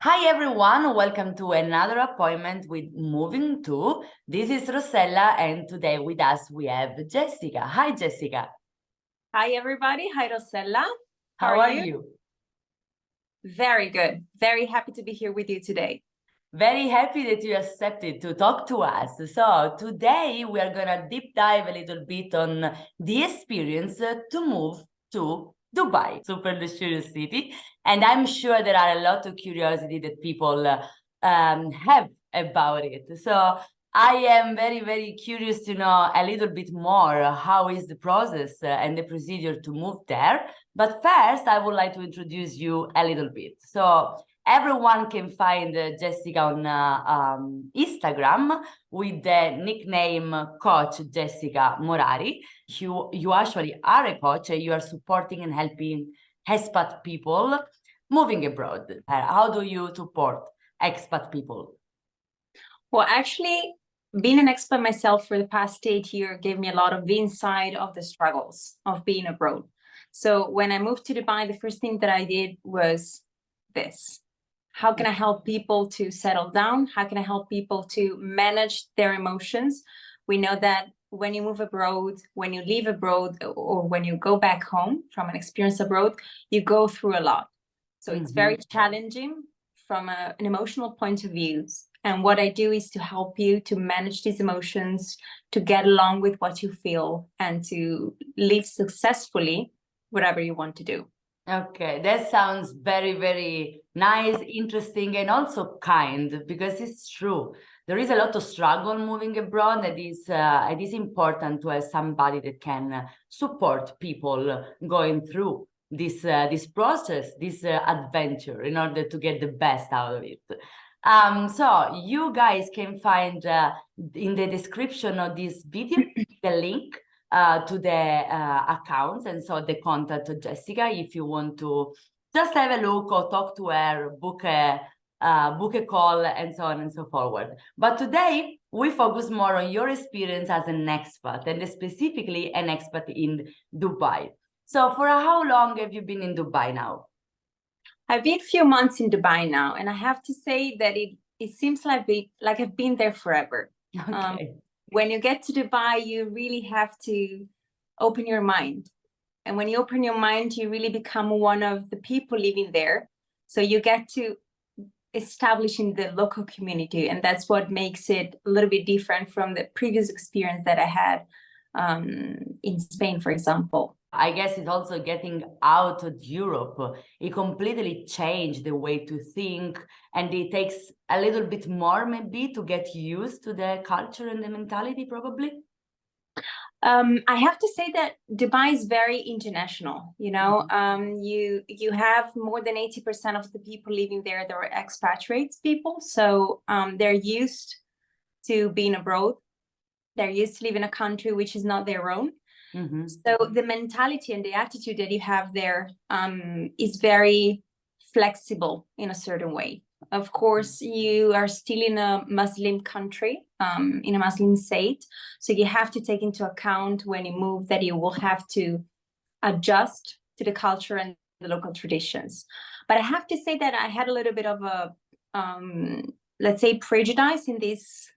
Hi everyone, welcome to another appointment with Moving To. This is Rossella and today with us we have Jessica. Hi Jessica. Hi everybody. Hi Rossella. How are you? Very good. Very happy to be here with you today. Very happy that you accepted to talk to us. So today we are gonna deep dive a little bit on the experience to move to Dubai, super luxurious city. And I'm sure there are a lot of curiosity that people have about it. So I am very, very curious to know a little bit more how is the process and the procedure to move there. But first, I would like to introduce you a little bit. So everyone can find Jessica on Instagram with the nickname Coach Jessica Morari. You actually are a coach. You are supporting and helping expat people moving abroad. How do you support expat people? Well, actually, being an expat myself for the past 8 years gave me a lot of insight of the struggles of being abroad. So when I moved to Dubai, the first thing that I did was this. How can I help people to settle down? How can I help people to manage their emotions? We know that when you move abroad, when you leave abroad, or when you go back home from an experience abroad, you go through a lot. So it's very challenging from an emotional point of view. And what I do is to help you to manage these emotions, to get along with what you feel, and to live successfully whatever you want to do. Okay, that sounds very, very nice, interesting, and also kind, because it's true. There is a lot of struggle moving abroad, and it is important to have somebody that can support people going through this process, this adventure, in order to get the best out of it. So you guys can find in the description of this video the link to the accounts, and so the contact of Jessica if you want to just have a look or talk to her, book a call, and so on and so forward. But today we focus more on your experience as an expat, and specifically an expat in Dubai. So for how long have you been in Dubai now? I've been a few months in Dubai now, and I have to say that it seems like I've been there forever. Okay. When you get to Dubai, you really have to open your mind. And when you open your mind, you really become one of the people living there. So you get to establish in the local community. And that's what makes it a little bit different from the previous experience that I had in Spain, for example. I guess it's also getting out of Europe. It completely changed the way to think, and it takes a little bit more maybe to get used to the culture and the mentality, probably. I have to say that Dubai is very international. You have more than 80% of the people living there that are expatriates people. So they're used to being abroad. They're used to live in a country which is not their own. So the mentality and the attitude that you have there is very flexible in a certain way. Of course, you are still in a Muslim country, in a Muslim state. So you have to take into account when you move that you will have to adjust to the culture and the local traditions. But I have to say that I had a little bit of a, let's say, prejudice in this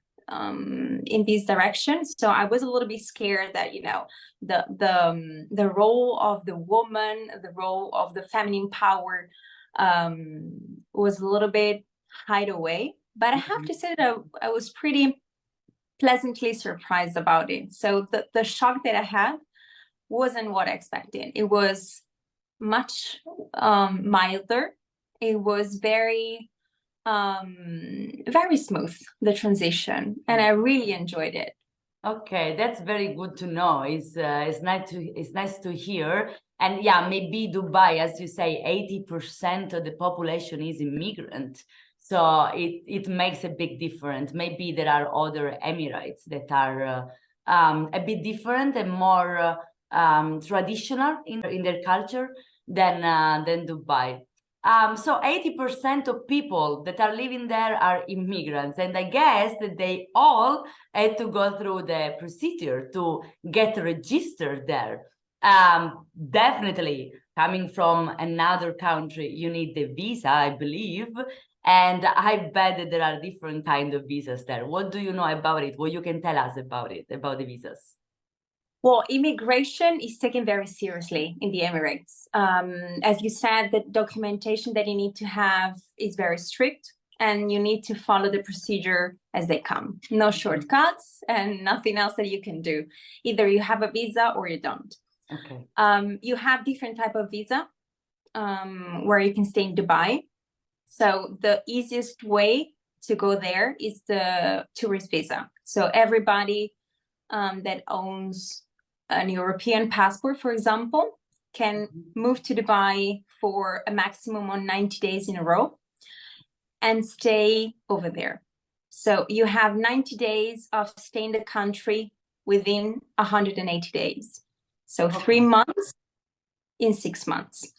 direction. So I was a little bit scared that, the role of the woman, the role of the feminine power was a little bit hide away. But I have to say that I was pretty pleasantly surprised about it. So the shock that I had wasn't what I expected. It was much milder. It was very smooth, the transition, and I really enjoyed it. Okay, that's very good to know. It's nice to hear. And yeah, maybe Dubai, as you say, 80% of the population is immigrant. So it makes a big difference. Maybe there are other Emirates that are a bit different and more traditional in their culture than Dubai. So 80% of people that are living there are immigrants, and I guess that they all had to go through the procedure to get registered there. Definitely coming from another country, you need the visa, I believe. And I bet that there are different kinds of visas there. What do you know about it? What you can tell us about it, about the visas? Well, immigration is taken very seriously in the Emirates. As you said, the documentation that you need to have is very strict, and you need to follow the procedure as they come. No shortcuts and nothing else that you can do. Either you have a visa or you don't. Okay. You have different type of visa where you can stay in Dubai. So the easiest way to go there is the tourist visa. So everybody that owns an European passport, for example, can move to Dubai for a maximum of 90 days in a row and stay over there. So you have 90 days of stay in the country within 180 days. So 3 months in 6 months.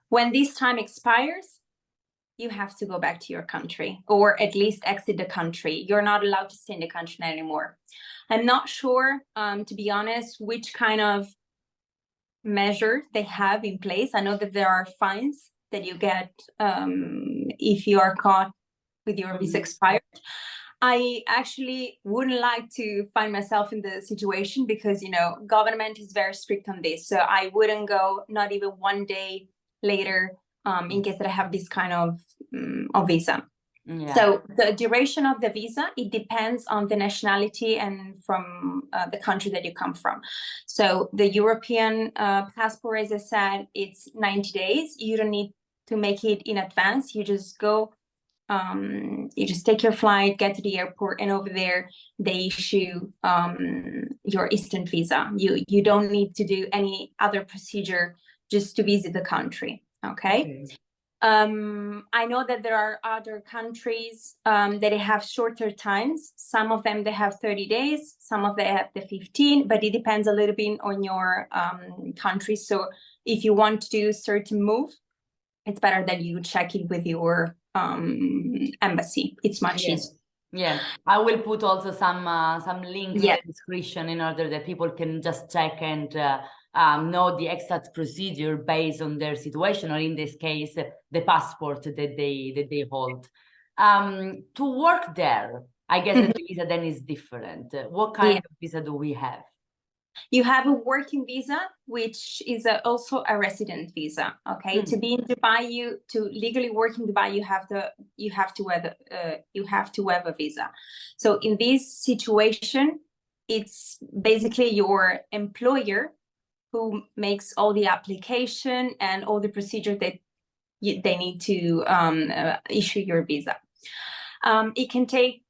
When this time expires, you have to go back to your country, or at least exit the country. You're not allowed to stay in the country anymore. I'm not sure, to be honest, which kind of measure they have in place. I know that there are fines that you get if you are caught with your visa expired. I actually wouldn't like to find myself in the situation because, you know, government is very strict on this. So I wouldn't go not even one day later in case that I have this kind of visa. Yeah. So the duration of the visa, it depends on the nationality and from the country that you come from. So the European passport, as I said, it's 90 days. You don't need to make it in advance. You just go, you just take your flight, get to the airport, and over there they issue your instant visa. You don't need to do any other procedure just to visit the country. Okay. I know that there are other countries that have shorter times. Some of them, they have 30 days, some of them have the 15, but it depends a little bit on your country. So if you want to do a certain move, it's better that you check it with your embassy. It's much easier. Yeah, I will put also some links in the description in order that people can just check and know the exact procedure based on their situation, or in this case, the passport that they hold. To work there, I guess that the visa then is different. What kind of visa do we have? You have a working visa, which is also a resident visa. Okay, to be in Dubai, to legally work in Dubai, you have to have a visa. So in this situation, it's basically your employer who makes all the application and all the procedure that they need to issue your visa. It can take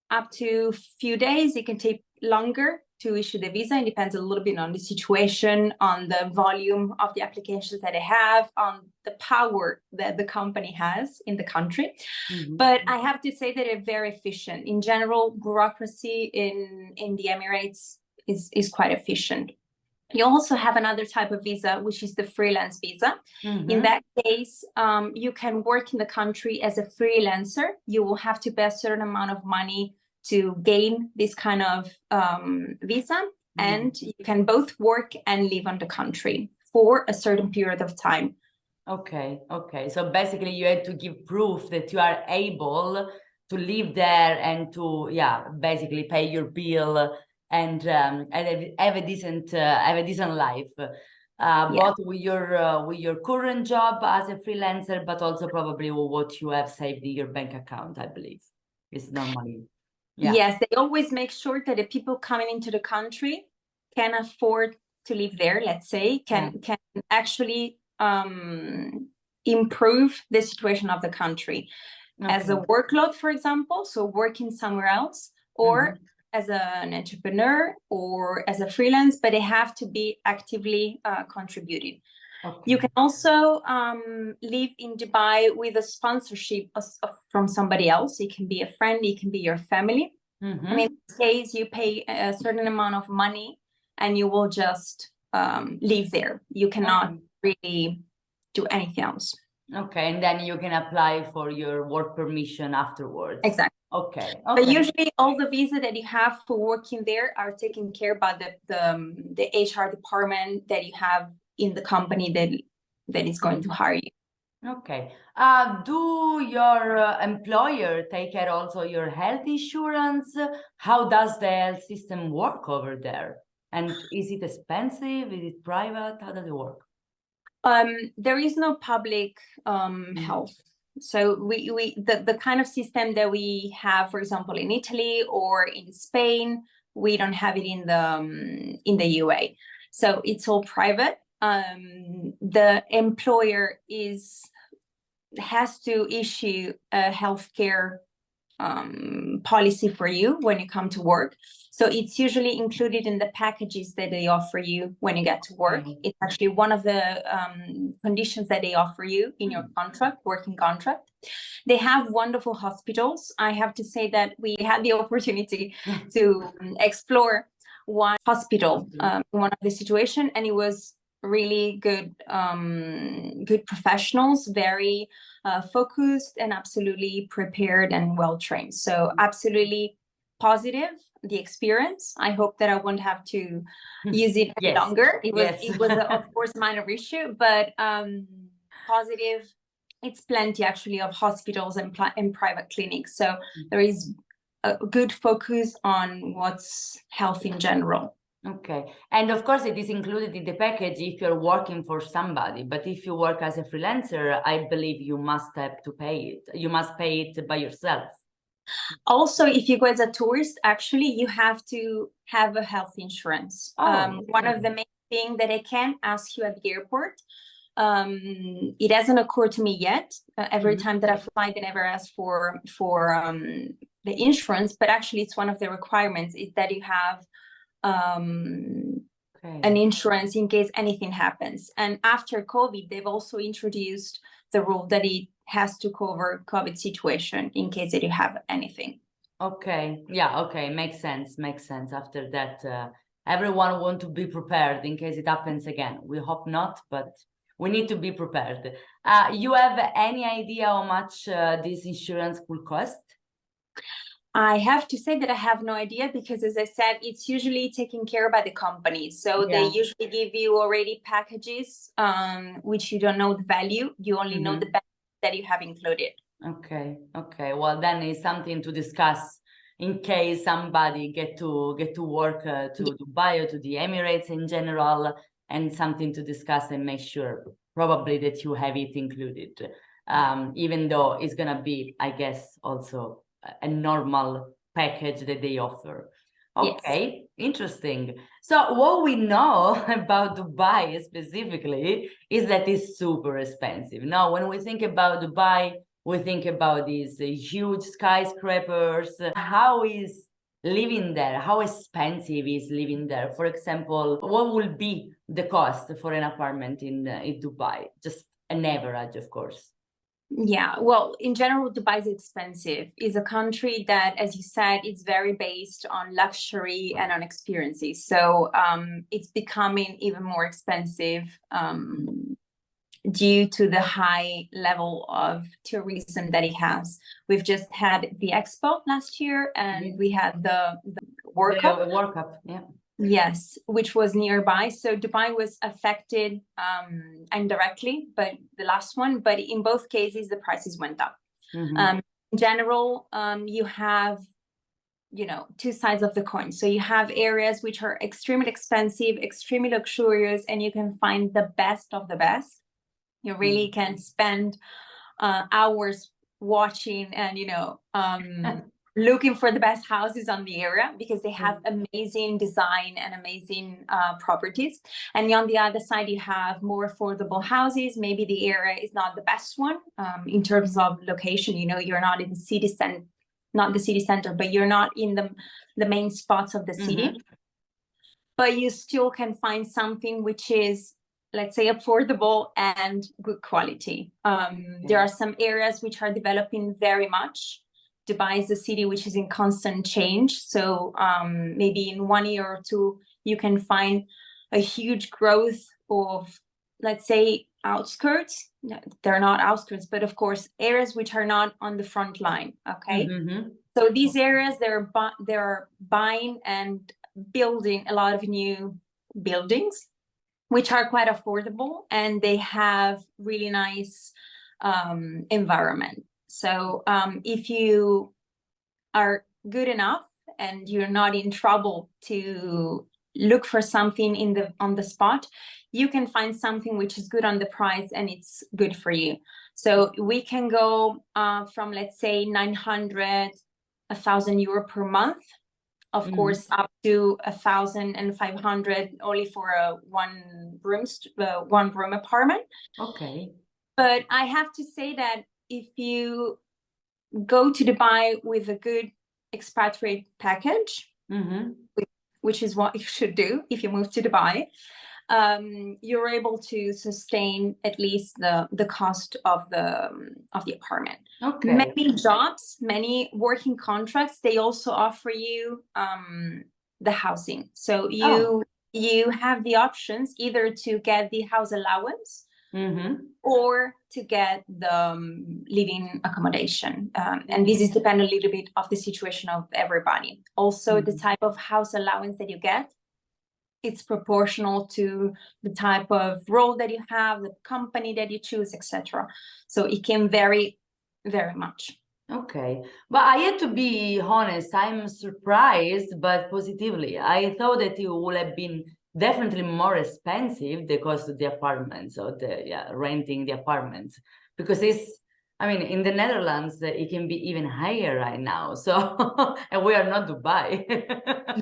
up to a few days. It can take longer to issue the visa. It depends a little bit on the situation, on the volume of the applications that they have, on the power that the company has in the country. But I have to say that they're very efficient. In general, bureaucracy in the Emirates is quite efficient. You also have another type of visa, which is the freelance visa. In that case, you can work in the country as a freelancer. You will have to pay a certain amount of money to gain this kind of visa, and you can both work and live on the country for a certain period of time. Okay. So basically you had to give proof that you are able to live there and to, basically pay your bill and have a decent life, both with your current job as a freelancer, but also probably what you have saved in your bank account, I believe, is normally. Yes, they always make sure that the people coming into the country can afford to live there, let's say, can actually improve the situation of the country as a workload, for example, so working somewhere else, or as an entrepreneur or as a freelance, but they have to be actively contributing. You can also live in Dubai with a sponsorship from somebody else. It can be a friend, it can be your family. And in this case, you pay a certain amount of money and you will just live there. You cannot really do anything else. Okay, and then you can apply for your work permission afterwards. Exactly. Okay. But usually all the visa that you have for working there are taken care by the HR department that you have in the company that is going to hire you. Okay. Do your employer take care also your health insurance? How does the health system work over there? And is it expensive? Is it private? How does it work? There is no public health. So the kind of system that we have, for example, in Italy or in Spain, we don't have it in the UA. So it's all private. The employer has to issue a healthcare policy for you when you come to work. So it's usually included in the packages that they offer you when you get to work. It's actually one of the conditions that they offer you in your contract, working contract. They have wonderful hospitals. I have to say that we had the opportunity to explore one hospital in one of the situation, and it was really good, good professionals, very focused and absolutely prepared and well trained. So absolutely positive the experience. I hope that I won't have to use it any longer. It was of course a minor issue, but positive. It's plenty actually of hospitals and private clinics. So there is a good focus on what's health in general. Okay. And of course, it is included in the package if you're working for somebody. But if you work as a freelancer, I believe you must have to pay it. You must pay it by yourself. Also, if you go as a tourist, actually, you have to have a health insurance. One of the main things that I can ask you at the airport, it hasn't occurred to me yet. Every time that I fly, they never ask for the insurance, but actually it's one of the requirements is that you have an insurance in case anything happens. And after COVID, they've also introduced the rule that it has to cover COVID situation in case that you have anything. Okay. Yeah. Okay. Makes sense. Makes sense. After that, everyone want to be prepared in case it happens again. We hope not, but we need to be prepared. You have any idea how much this insurance will cost? I have to say that I have no idea because, as I said, it's usually taken care by the company. So they usually give you already packages, which you don't know the value. You only know the benefit that you have included. Okay. Okay. Well, then it's something to discuss in case somebody get to work to Dubai or to the Emirates in general, and something to discuss and make sure probably that you have it included. Even though it's gonna be, I guess, also a normal package that they offer. Okay, interesting. So what we know about Dubai specifically is that it's super expensive. Now, when we think about Dubai, we think about these huge skyscrapers. How is living there? How expensive is living there? For example, what will be the cost for an apartment in Dubai? Just an average, of course. Yeah, well, in general, Dubai is expensive. It's a country that, as you said, it's very based on luxury and on experiences. So it's becoming even more expensive due to the high level of tourism that it has. We've just had the Expo last year, and we had the World Cup. The World Cup, yeah. Yes, which was nearby. So Dubai was affected indirectly, but the last one, but in both cases, the prices went up. In general, you have, two sides of the coin. So you have areas which are extremely expensive, extremely luxurious, and you can find the best of the best. You really can spend hours watching and, looking for the best houses on the area because they have amazing design and amazing properties. And on the other side, you have more affordable houses. Maybe the area is not the best one in terms of location. You're not in the city center, not the city center, but you're not in the main spots of the city. But you still can find something which is, let's say, affordable and good quality. There are some areas which are developing very much. Dubai is a city which is in constant change. So maybe in 1 year or two, you can find a huge growth of, let's say, outskirts. They're not outskirts, but of course, areas which are not on the front line. Okay. So these areas, they're buying and building a lot of new buildings, which are quite affordable, and they have really nice environment. So if you are good enough and you're not in trouble to look for something on the spot, you can find something which is good on the price and it's good for you. So we can go from, let's say, 900, 1,000 euro per month, of course, up to 1,500 only for a one room apartment. Okay. But I have to say that if you go to Dubai with a good expatriate package, which is what you should do if you move to Dubai, you're able to sustain at least the cost of the apartment. Okay. Many jobs, many working contracts, they also offer you the housing. So you have the options either to get the house allowance or to get the living accommodation. And this is dependent a little bit of the situation of everybody. Also, the type of house allowance that you get, it's proportional to the type of role that you have, the company that you choose, etc. So it can vary very much. Okay, but I had to be honest, I'm surprised, but positively. I thought that it would have been definitely more expensive, the cost of the apartments or renting the apartments, because in the Netherlands, it can be even higher right now. So, and we are not Dubai.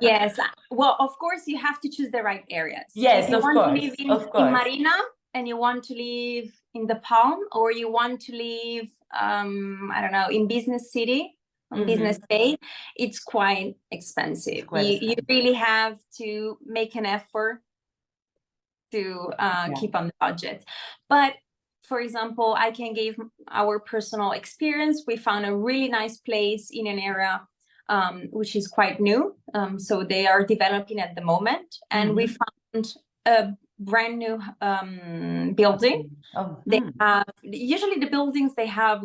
Yes, well, of course, you have to choose the right areas. Yes, if you of want course, to live of in course. Marina and you want to live in the Palm, or you want to live, I don't know, in Business City, on Business Bay, it's quite expensive. You really have to make an effort to keep on the budget. But for example, I can give our personal experience. We found a really nice place in an area which is quite new. So they are developing at the moment. And we found a brand new building. They have, usually the buildings, they have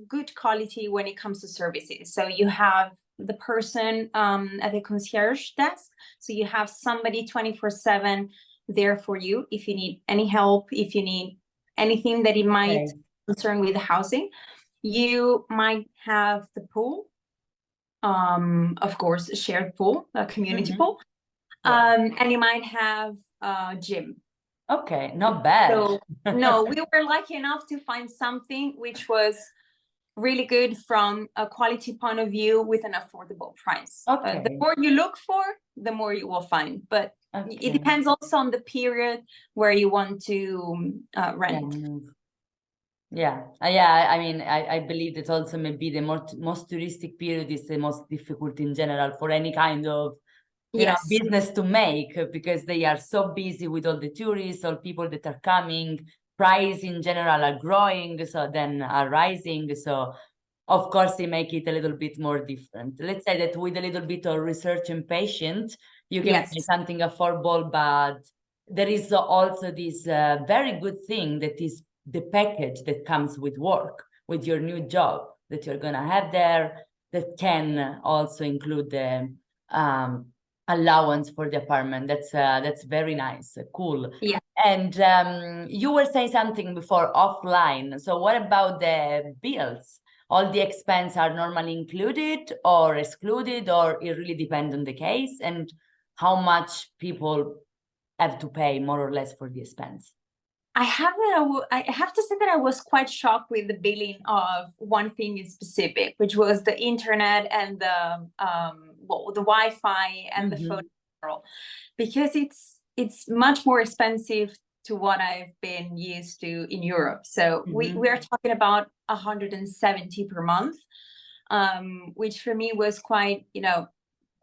good quality when it comes to services. So you have the person at the concierge desk. So you have somebody 24/7 there for you if you need any help, if you need anything that it might concern with the housing. You might have the pool, of course, a shared pool, a community pool, and you might have a gym. Okay, not bad. So no, we were lucky enough to find something which was really good from a quality point of view with an affordable price. The more you look for, the more you will find. But it depends also on the period where you want to rent. I believe that also maybe the most touristic period is the most difficult in general for any kind of business to make, because they are so busy with all the tourists, all people that are coming. Prices in general are growing, so then are rising. So of course they make it a little bit more different. Let's say that with a little bit of research and patience, you can find something affordable, but there is also this very good thing that is the package that comes with work, with your new job that you're gonna have there, that can also include the allowance for the apartment. That's very nice, cool. Yeah. And you were saying something before offline. So what about the bills? All the expenses are normally included or excluded, or it really depends on the case, and how much people have to pay more or less for the expense? I have to say that I was quite shocked with the billing of one thing in specific, which was the internet and the Wi-Fi and the phone, because it's much more expensive to what I've been used to in Europe. So we are talking about 170 per month, which for me was quite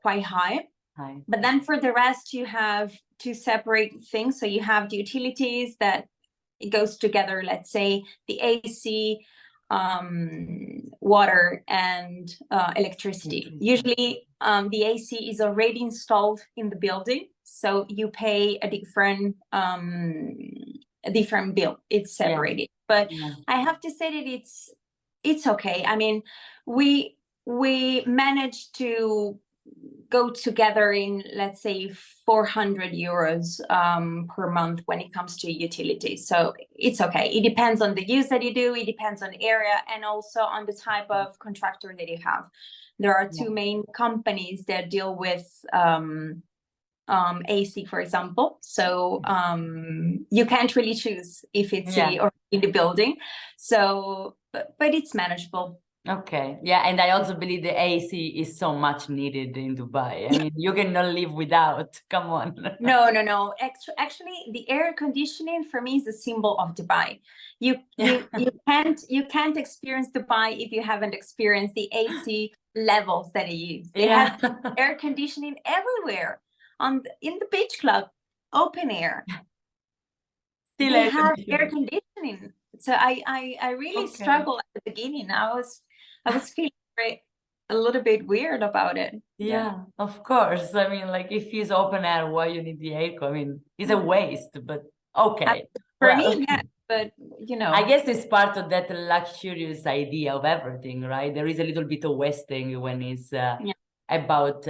high. But then for the rest, you have two separate things. So you have the utilities that it goes together, let's say the AC, water, and electricity. Usually the AC is already installed in the building, so you pay a different bill. It's separated. But I have to say that it's okay. I mean, we managed to go together in, let's say, 400 euros per month when it comes to utilities. So it's okay. It depends on the use that you do. It depends on the area and also on the type of contractor that you have. There are two main companies that deal with AC, for example. So you can't really choose if it's city or in the building. So, but it's manageable. Okay, yeah, and I also believe the AC is so much needed in Dubai. I mean, you cannot live without. Come on. No. Actually, the air conditioning for me is a symbol of Dubai. You can't experience Dubai if you haven't experienced the AC levels that they use. They have air conditioning everywhere. In the beach club, open air. Still they have air conditioning. So I really struggled at the beginning. I was feeling a little bit weird about it. Yeah, of course. I mean, like if it's open air, why you need the aircon? I mean, it's a waste, but okay. For me, yeah, but you know. I guess it's part of that luxurious idea of everything, right? There is a little bit of wasting when it's about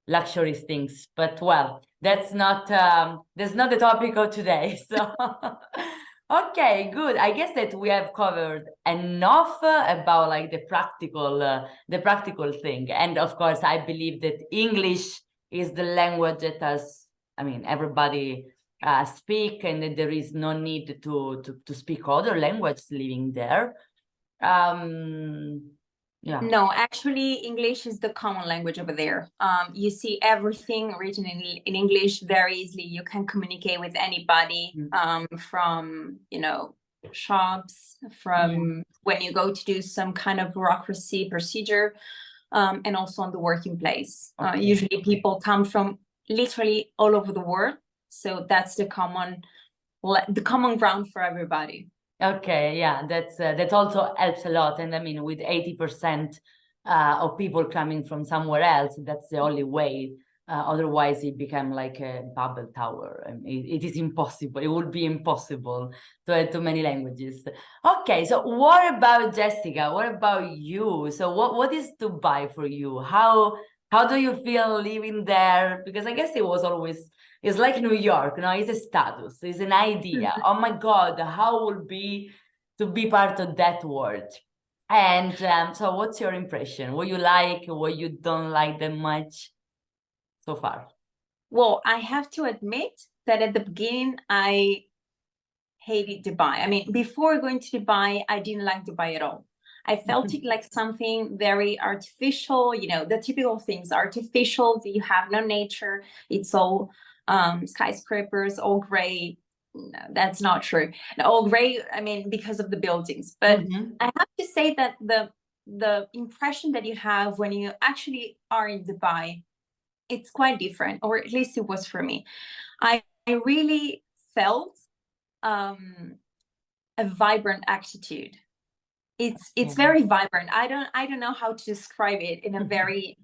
luxury things. But well, that's not the topic of today. So okay, good. I guess that we have covered enough about like the practical thing. And of course, I believe that English is the language that everybody speak, and that there is no need to speak other languages living there. No, actually, English is the common language over there. You see everything written in English very easily. You can communicate with anybody from, shops, from when you go to do some kind of bureaucracy procedure, and also on the working place. Usually people come from literally all over the world. So that's the common ground for everybody. Okay, yeah, that also helps a lot. And I mean, with 80% of people coming from somewhere else, that's the only way. Otherwise, it become like a bubble tower. I mean, it is impossible. It would be impossible to have too many languages. Okay, so what about Jessica? What about you? So what is Dubai for you? How do you feel living there? Because I guess it was always. It's like New York, it's a status, it's an idea. Oh my God, how would be to be part of that world? And so what's your impression? What you like, what you don't like that much so far? Well, I have to admit that at the beginning, I hated Dubai. I mean, before going to Dubai, I didn't like Dubai at all. I felt it like something very artificial, the typical things, artificial, you have no nature, it's all skyscrapers, all gray. No, that's not true. All gray, I mean, because of the buildings. But I have to say that the impression that you have when you actually are in Dubai, it's quite different, or at least it was for me. I really felt a vibrant attitude. It's very vibrant. I don't know how to describe it in a very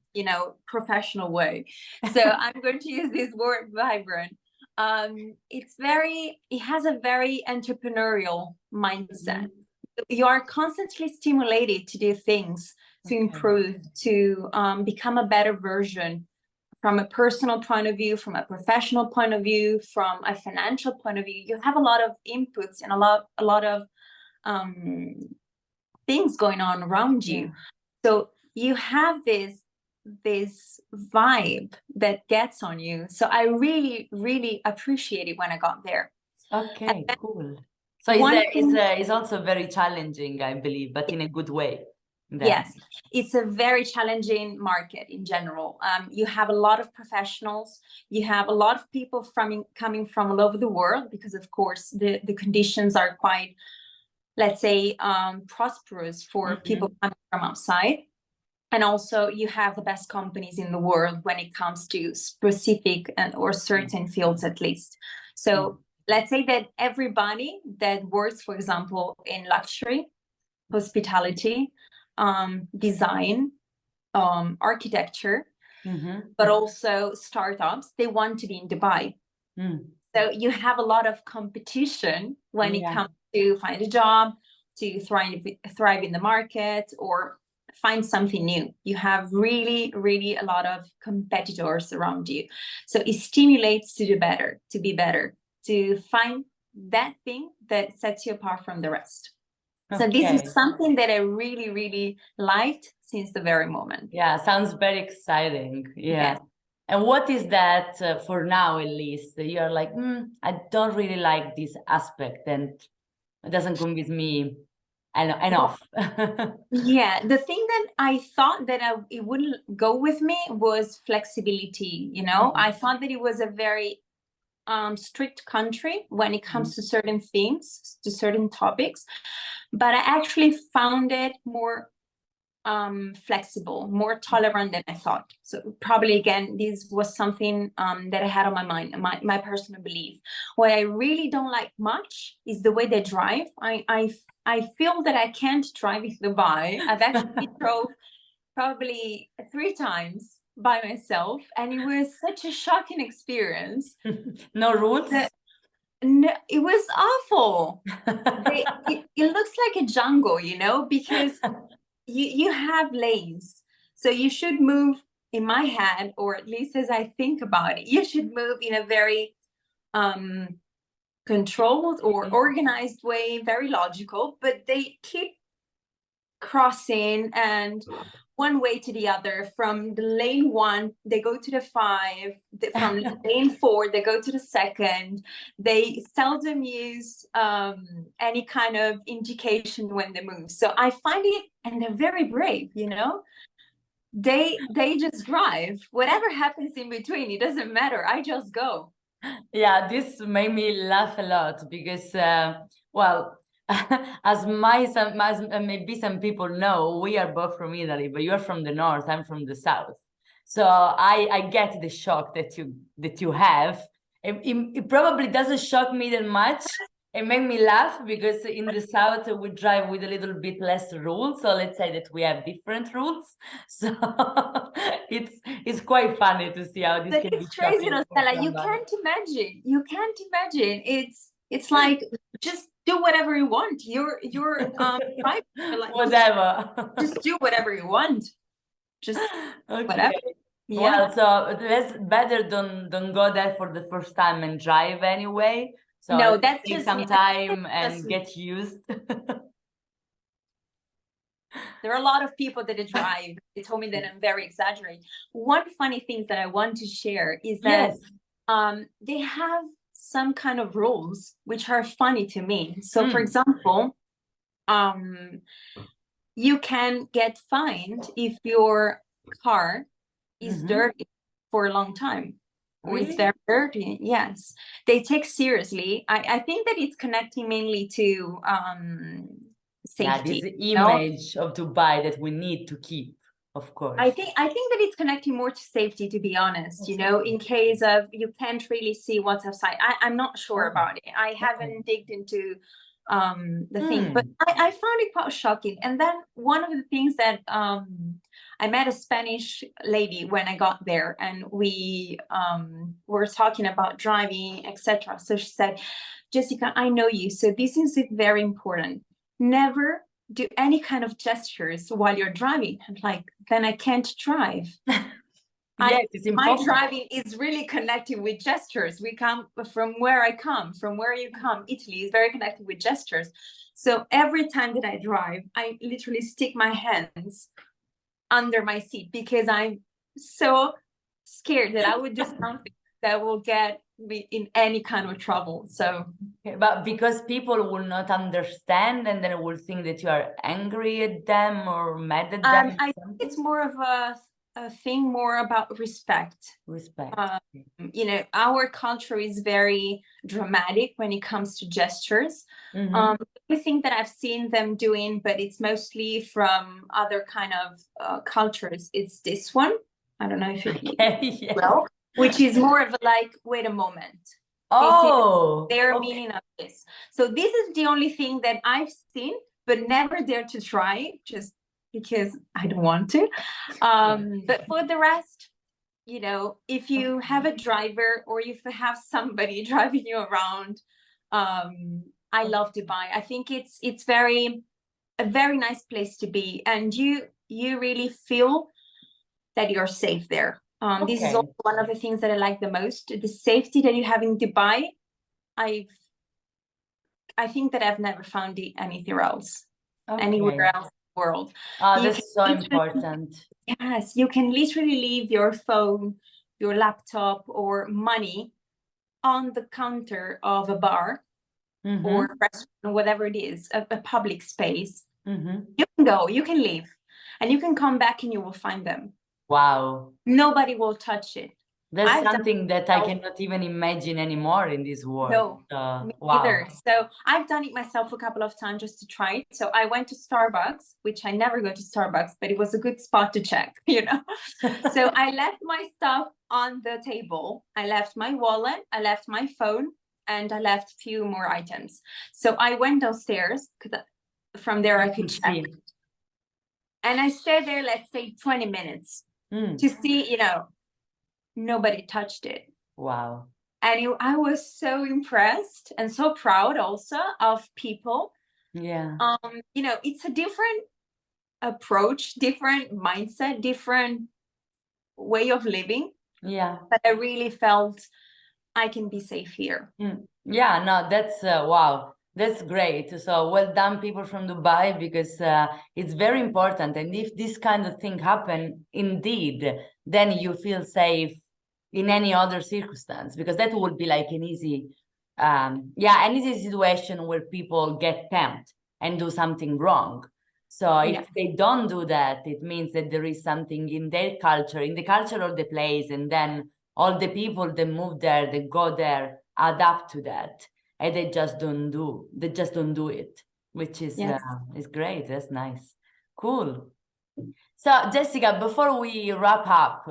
professional way, so I'm going to use this word vibrant. It has a very entrepreneurial mindset. You are constantly stimulated to do things, to improve, to become a better version, from a personal point of view, from a professional point of view, from a financial point of view. You have a lot of inputs and a lot of things going on around you. So you have this vibe that gets on you. So I really, really appreciate it when I got there. Okay, cool. So it's also very challenging, I believe, but in a good way. Yes, it's a very challenging market in general. You have a lot of professionals. You have a lot of people coming from all over the world, because of course the conditions are quite, let's say, prosperous for people coming from outside. And also you have the best companies in the world when it comes to specific or certain fields, at least. So let's say that everybody that works, for example, in luxury, hospitality, design, architecture, but also startups, they want to be in Dubai. So you have a lot of competition when it comes to find a job, to thrive in the market, or find something new. You have really, really a lot of competitors around you. So it stimulates to do better, to be better, to find that thing that sets you apart from the rest. So this is something that I really, really liked since the very moment. Yeah, sounds very exciting. Yeah. Yes. And what is that for now, at least? You're like, I don't really like this aspect, and it doesn't convince me enough. Yeah, the thing that I thought that it wouldn't go with me was flexibility. You know, I thought that it was a very strict country when it comes to certain themes, to certain topics, but I actually found it more flexible, more tolerant than I thought. So probably again, this was something that I had on my mind, my personal belief. What I really don't like much is the way they drive. I feel that I can't drive in Dubai. I've actually drove probably 3 times by myself, and it was such a shocking experience. No rules? No, it was awful. It looks like a jungle, you know, because you have lanes, so you should move, in my head, or at least as I think about it, you should move in a very controlled or organized way, very logical, but they keep crossing and one way to the other. From the lane 1 they go to the 5, from lane 4 they go to the second. They seldom use any kind of indication when they move, so I find it, and they're very brave, you know, they just drive. Whatever happens in between, it doesn't matter, I just go. Yeah, this made me laugh a lot because well, as maybe some people know, we are both from Italy, but you're from the north, I'm from the south. So I get the shock that you have. It probably doesn't shock me that much. It made me laugh because in the south we drive with a little bit less rules. So let's say that we have different rules. So it's quite funny to see how this But can be it's crazy, shocking for Rossella. You somebody. can't imagine. You can't imagine. It's like, just do whatever you want. You're private. Like, Whatever. just do whatever you want. Just Okay. whatever. Yeah. Well, so let's better don't go there for the first time and drive anyway. So No, that's take just some me. time That's and me. get used. There are a lot of people that drive. They told me that I'm very exaggerating. One funny thing that I want to share is that Yes. they have some kind of rules which are funny to me. So, for example, you can get fined if your car is dirty for a long time. Or it's very dirty. Yes, they take seriously. I think that it's connecting mainly to safety. Yeah, this image of Dubai that we need to keep, of course. I think that it's connecting more to safety, to be honest. You know, in case of you can't really see what's outside. I'm not sure about it. I haven't digged into the thing, but I found it quite shocking. And then one of the things that I met a Spanish lady when I got there, and we were talking about driving, etc. So she said, Jessica, I know you, so this is very important. Never do any kind of gestures while you're driving. I'm like, then I can't drive. Yes, it's impossible. My driving is really connected with gestures. We come from where I come, from where you come. Italy is very connected with gestures. So every time that I drive, I literally stick my hands under my seat because I'm so scared that I would do something that will get me in any kind of trouble. So, but because people will not understand, and then will think that you are angry at them or mad at them. I think it's more of a thing more about respect. Respect. You know, our culture is very dramatic when it comes to gestures. The thing that I've seen them doing, but it's mostly from other kind of cultures, it's this one. I don't know if you well, which is more of a like, wait a moment. Oh, their meaning of this. So this is the only thing that I've seen, but never dare to try, just because I don't want to. But for the rest, you know, if you have a driver or if you have somebody driving you around, I love Dubai. I think it's a very nice place to be, and you you really feel that you're safe there. This is Okay. also one of the things that I like the most. The safety that you have in Dubai, I think that I've never found anywhere else Okay. in the world. Oh, You can that's so literally, important. yes, you can literally leave your phone, your laptop, or money on the counter of a bar or restaurant, whatever it is, a public space. You can go, you can leave, and you can come back and you will find them. Wow. Nobody will touch it. That's I've done something that I cannot even imagine anymore in this world. No, me Wow. either. So I've done it myself a couple of times just to try it. So I went to Starbucks, which I never go to Starbucks, but it was a good spot to check, you know. So I left my stuff on the table. I left my wallet, I left my phone, and I left a few more items. So I went downstairs because from there I could check. See. And I stayed there, let's say 20 minutes to see, you know, nobody touched it. Wow. And I was so impressed and so proud also of people. Yeah. You know, it's a different approach, different mindset, different way of living. Yeah. But I really felt I can be safe here. Yeah, no, that's wow. That's great. So well done, people from Dubai, because it's very important. And if this kind of thing happen, indeed, then you feel safe in any other circumstance, because that would be like an easy, an easy situation where people get tempted and do something wrong. So if they don't do that, it means that there is something in their culture, in the culture of the place, and then all the people that move there, that go there, adapt to that, and they just don't do it, which is great. That's nice. Cool. So Jessica, before we wrap up,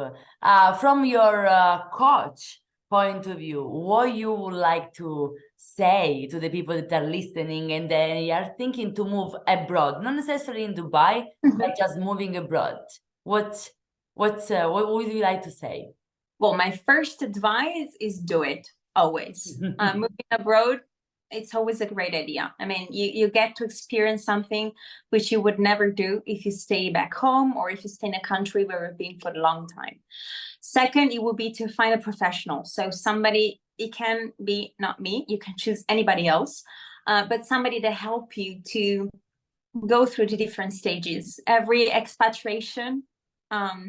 from your coach point of view, what you would like to say to the people that are listening and they are thinking to move abroad, not necessarily in Dubai, but just moving abroad? What would you like to say? Well, my first advice is do it always. Moving abroad, it's always a great idea. I mean, you get to experience something which you would never do if you stay back home or if you stay in a country where you've been for a long time. Second, it would be to find a professional. So somebody, it can be not me, you can choose anybody else, but somebody to help you to go through the different stages. Every expatriation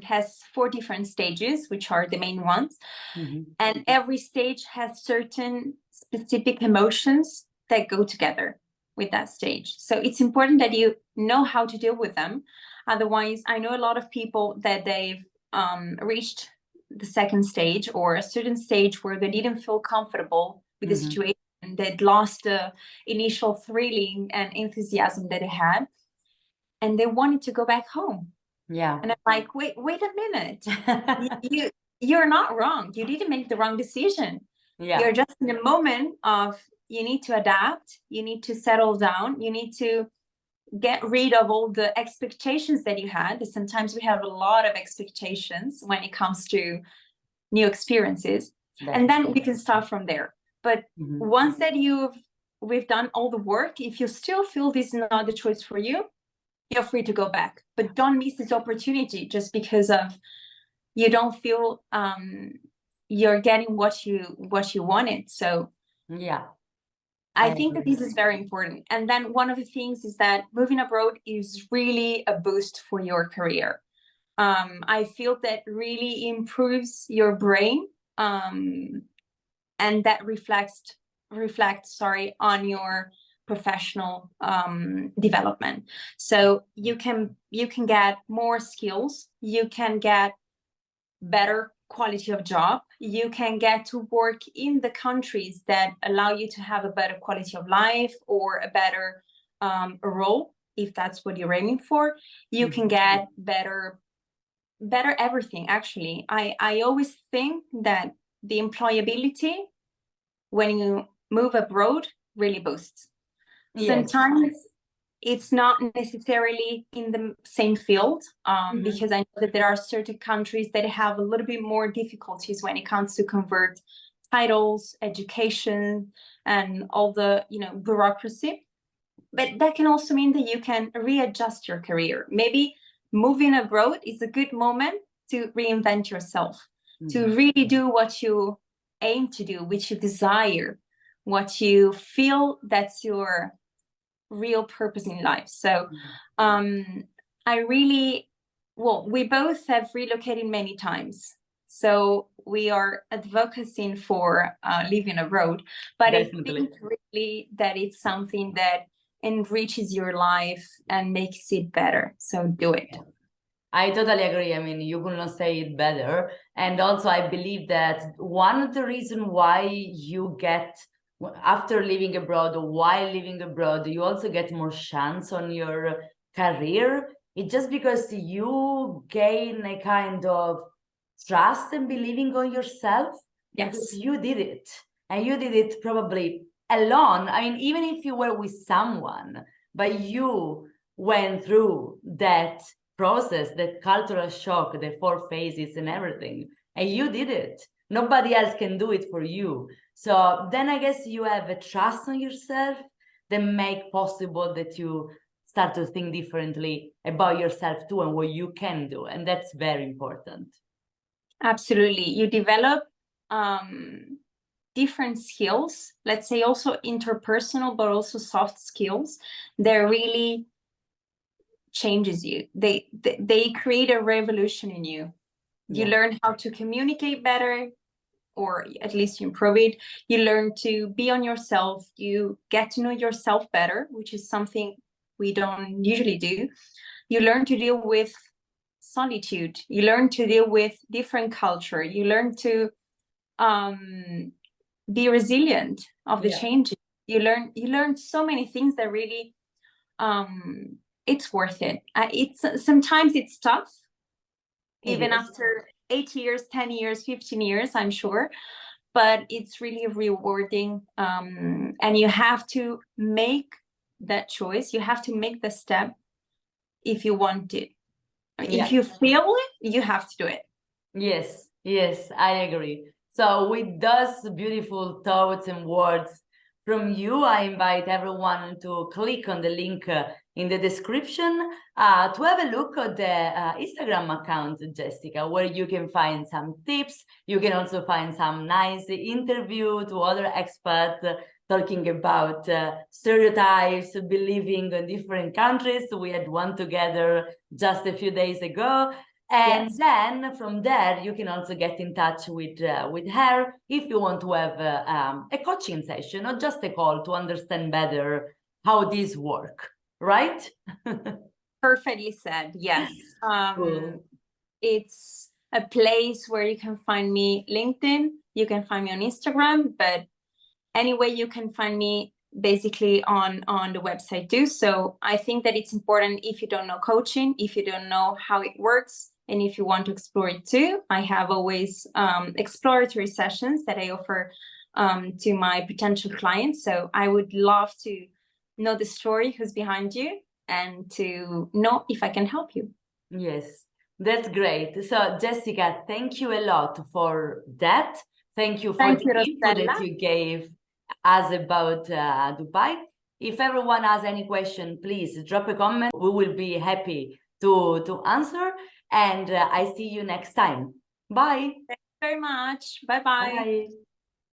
has 4 different stages, which are the main ones. And every stage has certain specific emotions that go together with that stage. So it's important that you know how to deal with them. Otherwise, I know a lot of people that they've reached the second stage or a certain stage where they didn't feel comfortable with the situation. They'd lost the initial thrilling and enthusiasm that they had, and they wanted to go back home. Yeah. And I'm like, wait a minute. You're not wrong. You didn't make the wrong decision. Yeah. You're just in a moment of you need to adapt, you need to settle down, you need to get rid of all the expectations that you had. Sometimes we have a lot of expectations when it comes to new experiences. And then we can start from there. But once that we've done all the work, if you still feel this is not the choice for you, you're free to go back. But don't miss this opportunity just because of you don't feel you're getting what you wanted. So yeah, I think that this is very important. And then one of the things is that moving abroad is really a boost for your career. I feel that really improves your brain, and that reflects on your professional development. So you can get more skills, you can get better quality of job, you can get to work in the countries that allow you to have a better quality of life or a better role, if that's what you're aiming for. You can get better everything. Actually, I always think that the employability when you move abroad really boosts. Sometimes it's not necessarily in the same field, because I know that there are certain countries that have a little bit more difficulties when it comes to convert titles, education, and all the bureaucracy. But that can also mean that you can readjust your career. Maybe moving abroad is a good moment to reinvent yourself, to really do what you aim to do, which you desire, what you feel that's your real purpose in life. So I really, well, we both have relocated many times. So we are advocating for living abroad, but Definitely. I think really that it's something that enriches your life and makes it better. So do it. I totally agree. I mean, you could not say it better. And also, I believe that one of the reasons why you get, after living abroad or while living abroad, you also get more chance on your career. It's just because you gain a kind of trust and believing on yourself. Yes. Because you did it. And you did it probably alone. I mean, even if you were with someone, but you went through that process, that cultural shock, the 4 phases and everything, and you did it. Nobody else can do it for you. So then I guess you have a trust on yourself that make possible that you start to think differently about yourself too and what you can do, and that's very important. Absolutely. You develop different skills, let's say also interpersonal, but also soft skills that really changes you. They create a revolution in you. You learn how to communicate better, or at least you improve it. You learn to be on yourself. You get to know yourself better, which is something we don't usually do. You learn to deal with solitude. You learn to deal with different culture. You learn to be resilient of the changes. You learn so many things that really it's worth it. It's sometimes it's tough, even after 8 years, 10 years, 15 years, I'm sure, but it's really rewarding. And you have to make that choice. You have to make the step if you want it. If you feel it, you have to do it. Yes, yes, I agree. So with those beautiful thoughts and words from you, I invite everyone to click on the link in the description to have a look at the Instagram account, Jessica, where you can find some tips. You can also find some nice interview to other experts talking about stereotypes, believing in different countries. We had one together just a few days ago. And then from there, you can also get in touch with her if you want to have a coaching session or just a call to understand better how these work, right? Perfectly said, yes. Cool. It's a place where you can find me LinkedIn, you can find me on Instagram, but anyway, you can find me basically on the website too. So I think that it's important, if you don't know coaching, if you don't know how it works, and if you want to explore it too, I have always exploratory sessions that I offer to my potential clients. So I would love to know the story, who's behind you, and to know if I can help you. Yes, that's great. So Jessica, thank you a lot for that. Thank you for the info that you gave us about Dubai. If everyone has any question, please drop a comment. We will be happy to answer. And I see you next time. Bye. Thank you very much. Bye-bye. Bye.